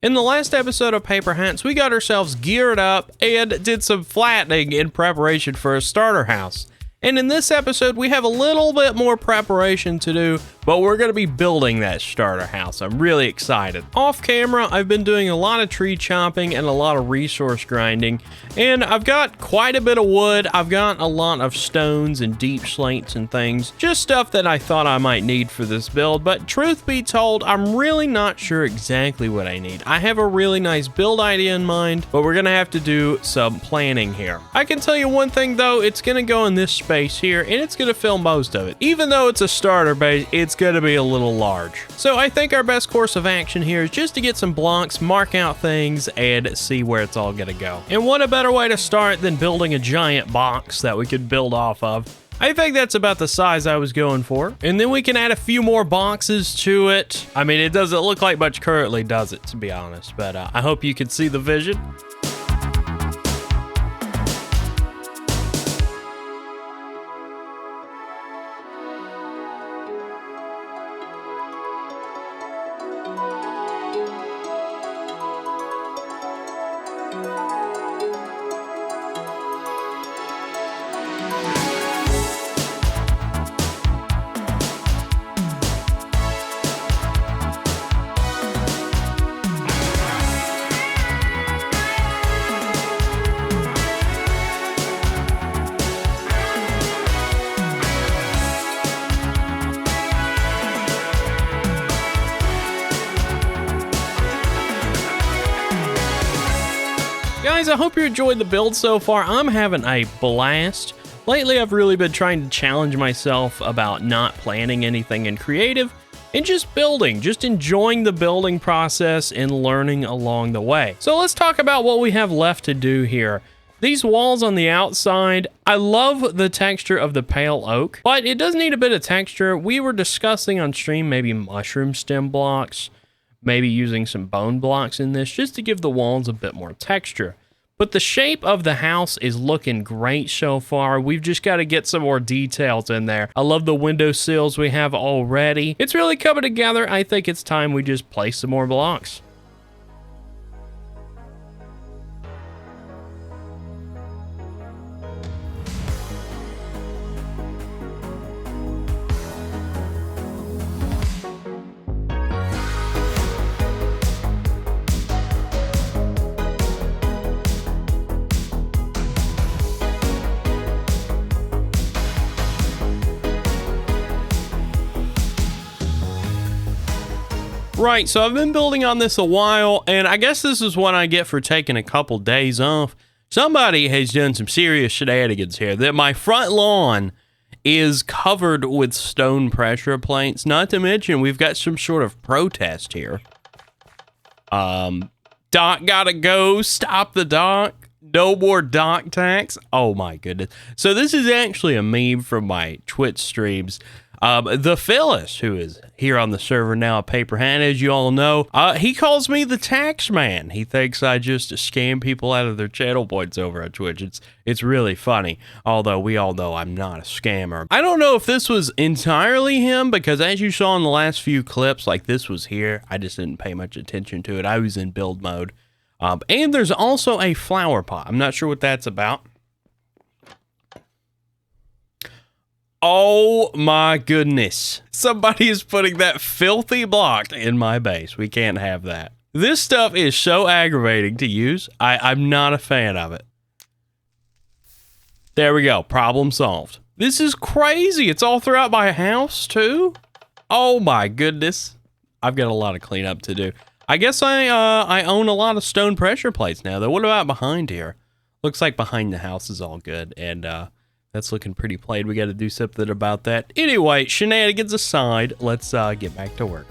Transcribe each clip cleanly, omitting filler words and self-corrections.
In the last episode of Paper Hats, we got ourselves geared up and did some flattening in preparation for a starter house. And in this episode, we have a little bit more preparation to do, but we're going to be building that starter house. I'm really excited. Off camera, I've been doing a lot of tree chopping and a lot of resource grinding, and I've got quite a bit of wood. I've got a lot of stones and deep slates and things, just stuff that I thought I might need for this build, but truth be told, I'm really not sure exactly what I need. I have a really nice build idea in mind, but we're going to have to do some planning here. I can tell you one thing though, it's going to go in this space here, and it's going to fill most of it. Even though it's a starter base, it's going to be a little large. So I think our best course of action here is just to get some blocks, mark out things, and see where it's all going to go. And what a better way to start than building a giant box that we could build off of. I think that's about the size I was going for. And then we can add a few more boxes to it. I mean, it doesn't look like much currently, does it, to be honest, but I hope you can see the vision. Guys, I hope you enjoyed the build so far. I'm having a blast. Lately, I've really been trying to challenge myself about not planning anything in creative and just building, just enjoying the building process and learning along the way. So let's talk about what we have left to do here. These walls on the outside, I love the texture of the pale oak, but it does need a bit of texture. We were discussing on stream maybe mushroom stem blocks, maybe using some bone blocks in this just to give the walls a bit more texture. But the shape of the house is looking great so far. We've just got to get some more details in there. I love the window sills we have already. It's really coming together. I think it's time we just place some more blocks. Right, so I've been building on this a while, and I guess this is what I get for taking a couple days off. Somebody has done some serious shenanigans here, that my front lawn is covered with stone pressure plates, not to mention we've got some sort of protest here. Dock gotta go, stop the dock, no more dock tax. Oh my goodness. So this is actually a meme from my Twitch streams. The Phyllis, who is here on the server now at Paper Hat, as you all know, he calls me the tax man. He thinks I just scam people out of their channel points over on Twitch. It's really funny, although we all know I'm not a scammer. I don't know if this was entirely him, because as you saw in the last few clips, like this was here, I just didn't pay much attention to it. I was in build mode. And there's also a flower pot. I'm not sure what that's about. Oh my goodness. Somebody is putting that filthy block in my base. We can't have that. This stuff is so aggravating to use. I'm not a fan of it. There we go. Problem solved. This is crazy. It's all throughout my house too. Oh my goodness. I've got a lot of cleanup to do. I guess I own a lot of stone pressure plates now though. What about behind here? Looks like behind the house is all good, and that's looking pretty played. We got to do something about that. Anyway, shenanigans aside, let's get back to work.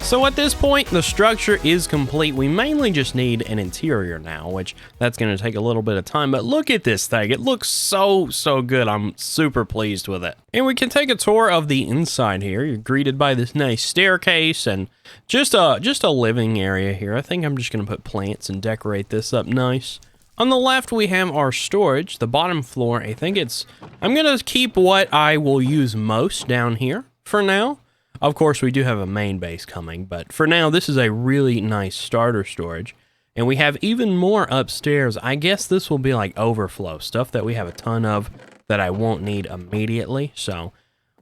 So at this point, the structure is complete. We mainly just need an interior now, which that's going to take a little bit of time, but look at this thing. It looks so good. I'm super pleased with it. And we can take a tour of the inside here. You're greeted by this nice staircase and just a living area here. I think I'm just going to put plants and decorate this up nice. On the left, we have our storage. The bottom floor, I'm going to keep what I will use most down here for now. Of course, we do have a main base coming, but for now, this is a really nice starter storage. And we have even more upstairs. I guess this will be like overflow, stuff that we have a ton of that I won't need immediately. So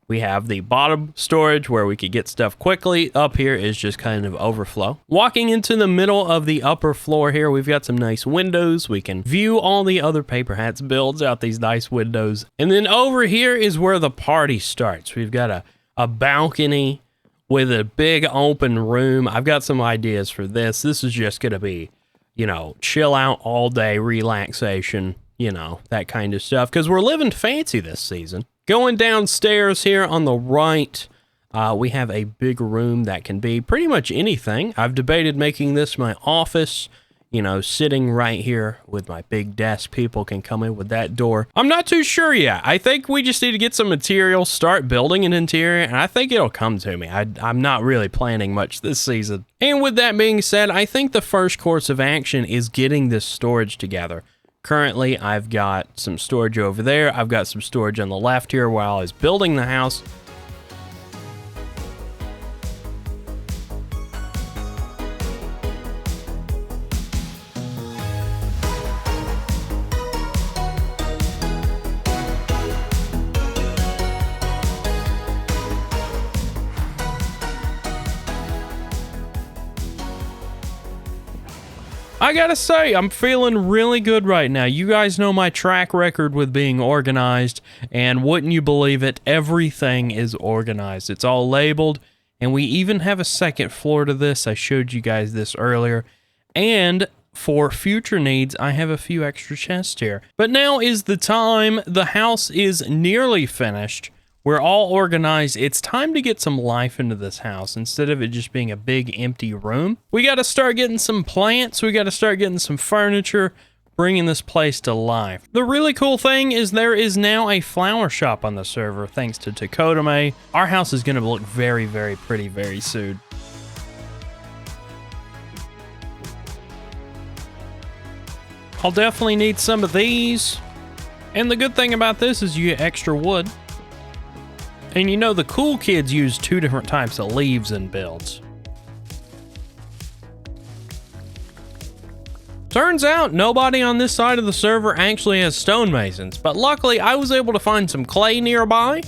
we have the bottom storage where we could get stuff quickly. Up here is just kind of overflow. Walking into the middle of the upper floor here, we've got some nice windows. We can view all the other Paper Hats builds out these nice windows. And then over here is where the party starts. We've got a balcony with a big open room. I've got some ideas for this. This is just going to be, chill out all day, relaxation, that kind of stuff. Because we're living fancy this season. Going downstairs here on the right, we have a big room that can be pretty much anything. I've debated making this my office. Sitting right here with my big desk. People can come in with that door. I'm not too sure yet. I think we just need to get some materials, start building an interior, and I think it'll come to me. I'm not really planning much this season. And with that being said, I think the first course of action is getting this storage together. Currently, I've got some storage over there. I've got some storage on the left here while I was building the house. I gotta say, I'm feeling really good right now. You guys know my track record with being organized, and wouldn't you believe it, everything is organized. It's all labeled, and we even have a second floor to this. I showed you guys this earlier. And for future needs, I have a few extra chests here. But now is the time. The house is nearly finished. We're all organized. It's time to get some life into this house instead of it just being a big empty room. We got to start getting some plants. We got to start getting some furniture, bringing this place to life. The really cool thing is there is now a flower shop on the server thanks to Takotame. Our house is going to look very, very pretty very soon. I'll definitely need some of these. And the good thing about this is you get extra wood. And the cool kids use 2 different types of leaves in builds. Turns out nobody on this side of the server actually has stonemasons, but luckily I was able to find some clay nearby.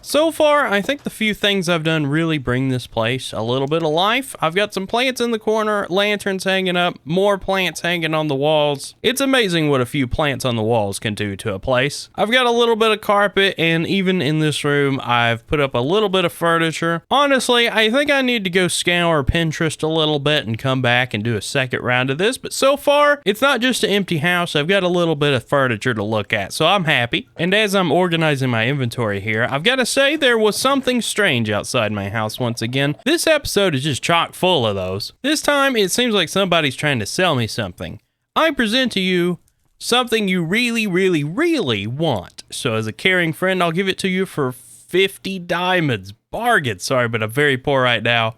So far, I think the few things I've done really bring this place a little bit of life. I've got some plants in the corner, lanterns hanging up, more plants hanging on the walls. It's amazing what a few plants on the walls can do to a place. I've got a little bit of carpet, and even in this room, I've put up a little bit of furniture. Honestly, I think I need to go scour Pinterest a little bit and come back and do a second round of this, but so far, it's not just an empty house. I've got a little bit of furniture to look at, so I'm happy. And as I'm organizing my inventory here, I've got to say there was something strange outside my house once again. This episode is just chock full of those. This time, it seems like somebody's trying to sell me something. I present to you something you really, really, really want. So as a caring friend, I'll give it to you for 50 diamonds. Bargain. Sorry, but I'm very poor right now.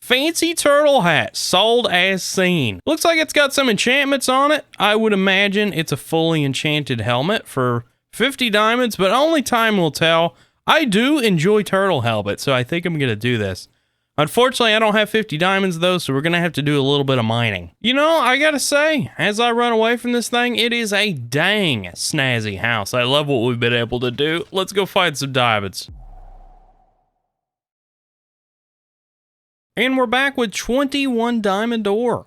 Fancy turtle hat, sold as seen. Looks like it's got some enchantments on it. I would imagine it's a fully enchanted helmet for 50 diamonds, but only time will tell. I do enjoy turtle helmet, so I think I'm going to do this. Unfortunately, I don't have 50 diamonds, though, so we're going to have to do a little bit of mining. I got to say, as I run away from this thing, it is a dang snazzy house. I love what we've been able to do. Let's go find some diamonds. And we're back with 21 diamond ore.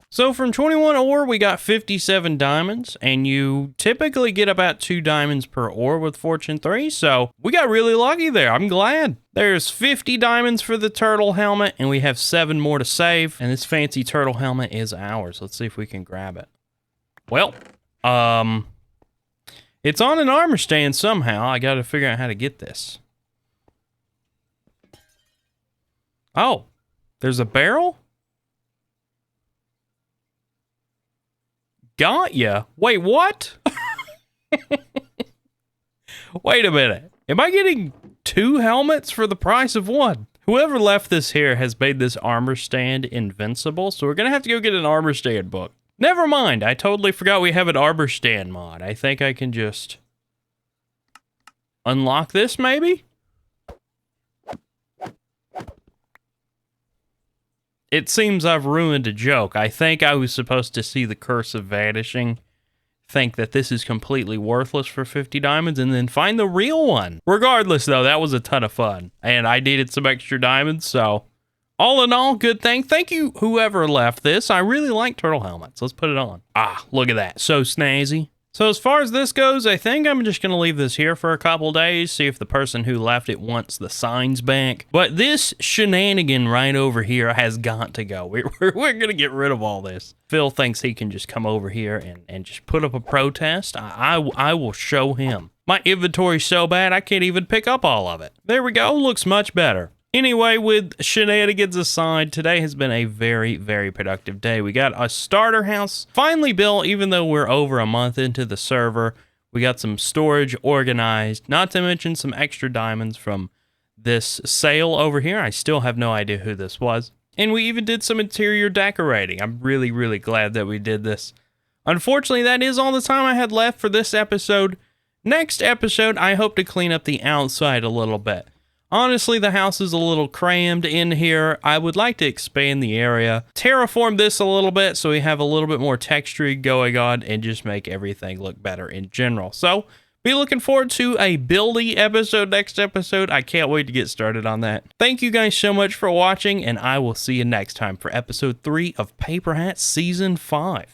So from 21 ore, we got 57 diamonds, and you typically get about 2 diamonds per ore with Fortune 3, so we got really lucky there. I'm glad. There's 50 diamonds for the turtle helmet, and we have 7 more to save, and this fancy turtle helmet is ours. Let's see if we can grab it. Well, it's on an armor stand somehow. I gotta figure out how to get this. Oh, there's a barrel? Got ya. Wait, what? Wait a minute. Am I getting 2 helmets for the price of 1? Whoever left this here has made this armor stand invincible, so we're gonna have to go get an armor stand book. Never mind. I totally forgot we have an armor stand mod. I think I can just unlock this, maybe? It seems I've ruined a joke. I think I was supposed to see the curse of vanishing, think that this is completely worthless for 50 diamonds, and then find the real one. Regardless, though, that was a ton of fun, and I needed some extra diamonds, so all in all, good thing. Thank you, whoever left this. I really like turtle helmets. Let's put it on. Ah, look at that. So snazzy. So as far as this goes, I think I'm just going to leave this here for a couple days, see if the person who left it wants the signs back. But this shenanigan right over here has got to go. We're going to get rid of all this. Phil thinks he can just come over here and just put up a protest. I will show him. My inventory's so bad, I can't even pick up all of it. There we go. Looks much better. Anyway, with shenanigans aside, today has been a very, very productive day. We got a starter house finally built, even though we're over a month into the server. We got some storage organized, not to mention some extra diamonds from this sale over here. I still have no idea who this was. And we even did some interior decorating. I'm really, really glad that we did this. Unfortunately, that is all the time I had left for this episode. Next episode, I hope to clean up the outside a little bit. Honestly, the house is a little crammed in here. I would like to expand the area, terraform this a little bit so we have a little bit more texture going on, and just make everything look better in general. So, be looking forward to a buildy episode next episode. I can't wait to get started on that. Thank you guys so much for watching, and I will see you next time for episode 3 of Paper Hats Season 5.